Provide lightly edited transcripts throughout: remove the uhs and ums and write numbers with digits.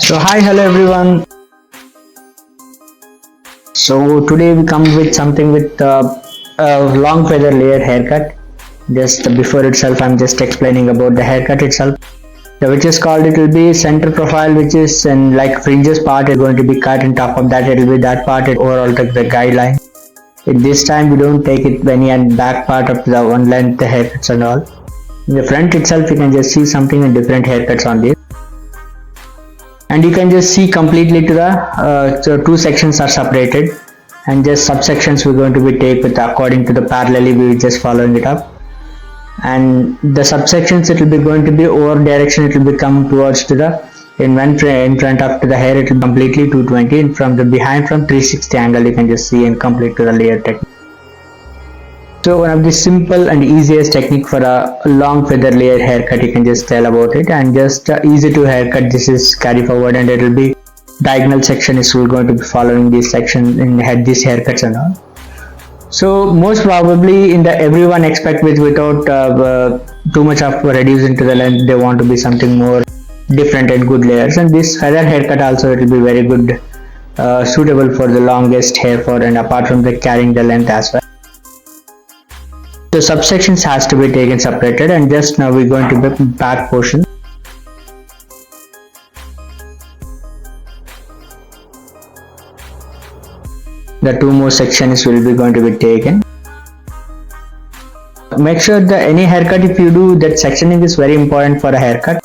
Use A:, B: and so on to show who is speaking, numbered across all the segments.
A: So hi, hello everyone. So today we come with something with a long feather layer haircut. Just before itself, I'm just explaining about the haircut itself. Which is called, it will be center profile, which is in like fringes part is going to be cut, and top of that it will be that part overall the guideline. In this time we don't take it any and back part of the one length the haircuts and all. In the front itself you can just see something in different haircuts on this. And you can just see completely to the so two sections are separated, and just subsections we're going to be take with according to the parallelly we just following it up. And the subsections, it will be going to be over direction, it will be come towards to the in front of to the hair it will completely 220, and from the behind from 360 angle you can just see and complete to the layer technique. So one of the simple and easiest technique for a long feather layer haircut, you can just tell about it, and just easy to haircut. This is carry forward, and it will be diagonal section is we're going to be following this section in head these haircuts and all. So most probably in the everyone expect with without too much of reducing to the length, they want to be something more different and good layers, and this feather haircut also it will be very good suitable for the longest hair for, and apart from the carrying the length as well. So subsections has to be taken separated, and just now we're going to the back portion. The two more sections will be going to be taken. Make sure that any haircut if you do, that sectioning is very important for a haircut,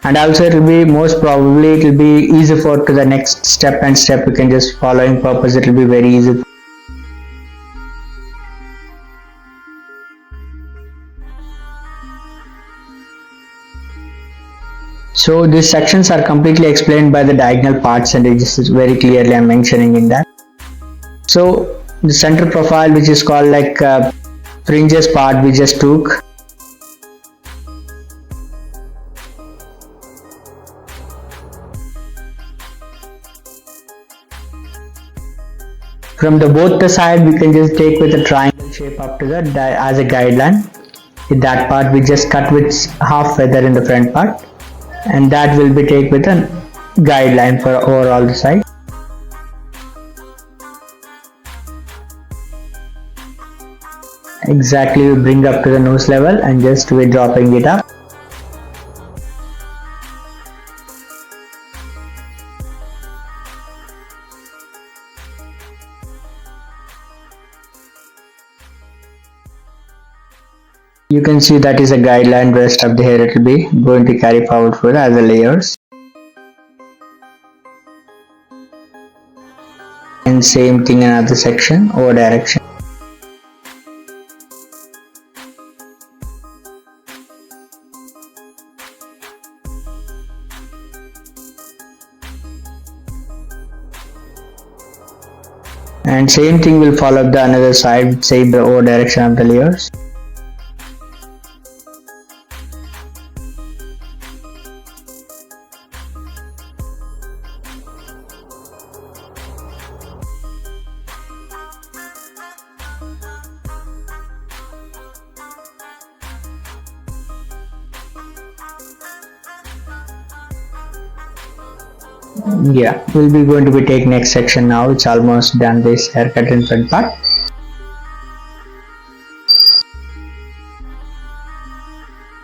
A: and also it will be most probably it will be easy for to the next step and step you can just following purpose, it will be very easy. So these sections are completely explained by the diagonal parts, and it is very clearly I'm mentioning in that. So the center profile, which is called like fringes part, we just took. From the both the side we can just take with a triangle shape up to the as a guideline. In that part we just cut with half feather in the front part, and that will be take with a guideline for overall the side. Exactly, we bring up to the nose level, and just we're dropping it up. You can see that is a guideline. Rest of the hair it will be going to carry forward for as a layers. And same thing in another section or direction. And same thing will follow the another side, same the O direction of the layers. Yeah, we'll be going to be take next section now. It's almost done this haircut in front part.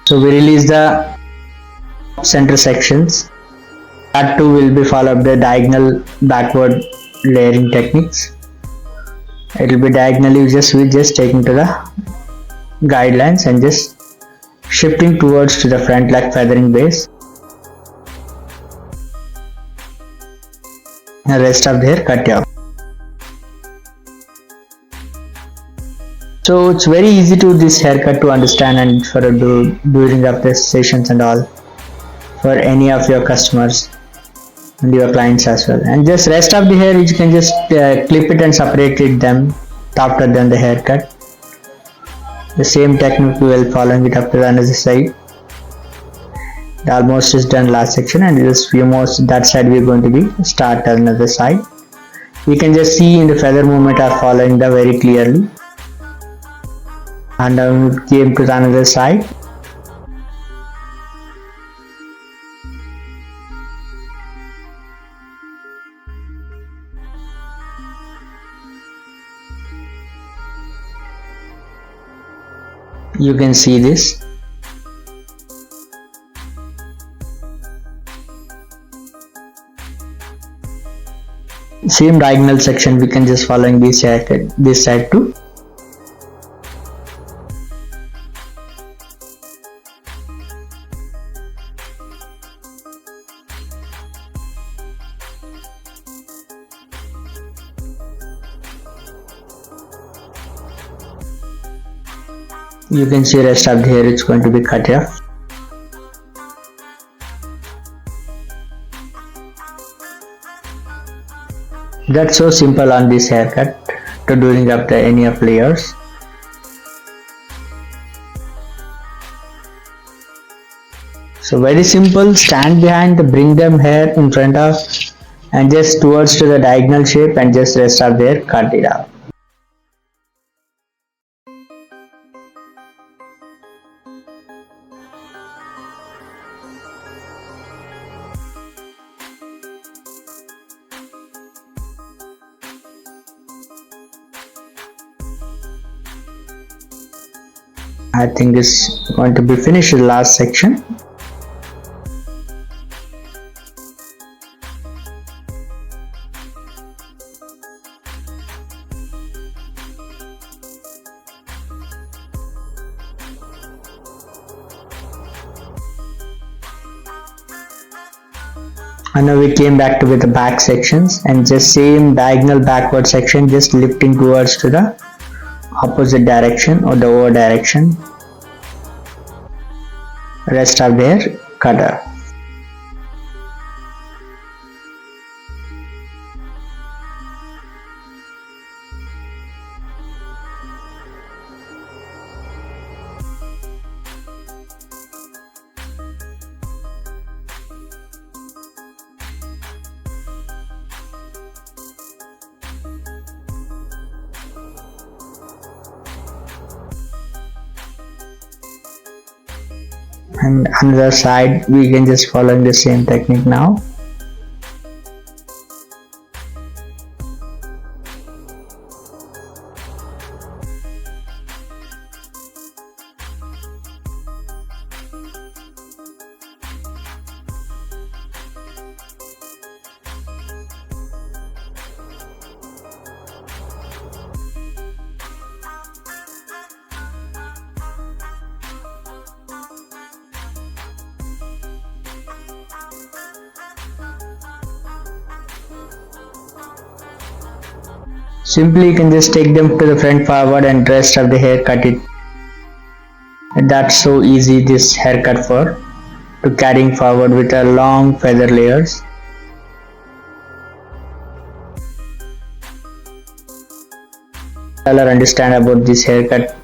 A: So we release the center sections. That too will be followed the diagonal backward layering techniques. It will be diagonally we just taking to the guidelines and just shifting towards to the front like feathering base. The rest of the hair cut off. So it's very easy to this haircut to understand and for during of the sessions and all for any of your customers and your clients as well. And just rest of the hair you can just clip it and separate it them after then the haircut. The same technique we will following it up to the another side. Almost is done last section, and just few more that side we are going to be start another side. We can just see in the feather movement are following the very clearly, and now we came to the another side. You can see this. Same diagonal section we can just following this side too. You can see rest of the hair it's going to be cut here. That's so simple on this haircut to doing up the any of layers. So very simple, stand behind, bring them hair in front of and just towards to the diagonal shape and just rest of there cut it out. I think it's going to be finished the last section. And now we came back to with the back sections and just same diagonal backward section, just lifting towards to the opposite direction or the over direction. Rest of their cutter. And another side we can just follow the same technique now. Simply you can just take them to the front forward and rest of the hair cut it. That's so easy, this haircut for to carrying forward with a long feather layers. I'll understand about this haircut.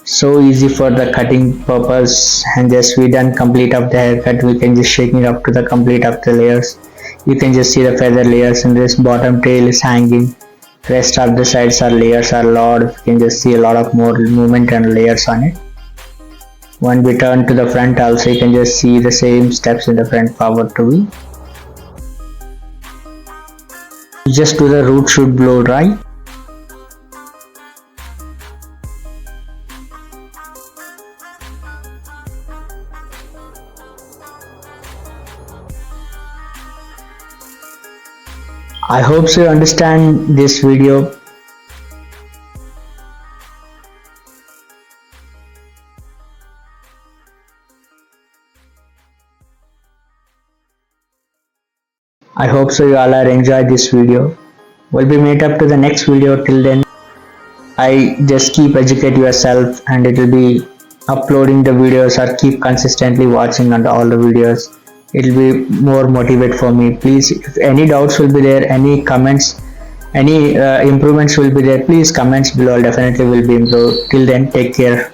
A: So easy for the cutting purpose, and just we done complete of the haircut. We can just shaking up to the complete of the layers. You can just see the feather layers and this bottom tail is hanging. Rest of the sides are layers are lot. You can just see a lot of more movement and layers on it. When we turn to the front also, you can just see the same steps in the front forward to be. Just to the root should blow dry. I hope so you understand this video. I hope so you all are enjoyed this video. We'll be made up to the next video. Till then, I just keep educate yourself and it will be uploading the videos or keep consistently watching on all the videos. It will be more motivate for me. Please, if any doubts will be there, any comments, any improvements will be there, please comments below. Definitely will be improved. Till then, take care.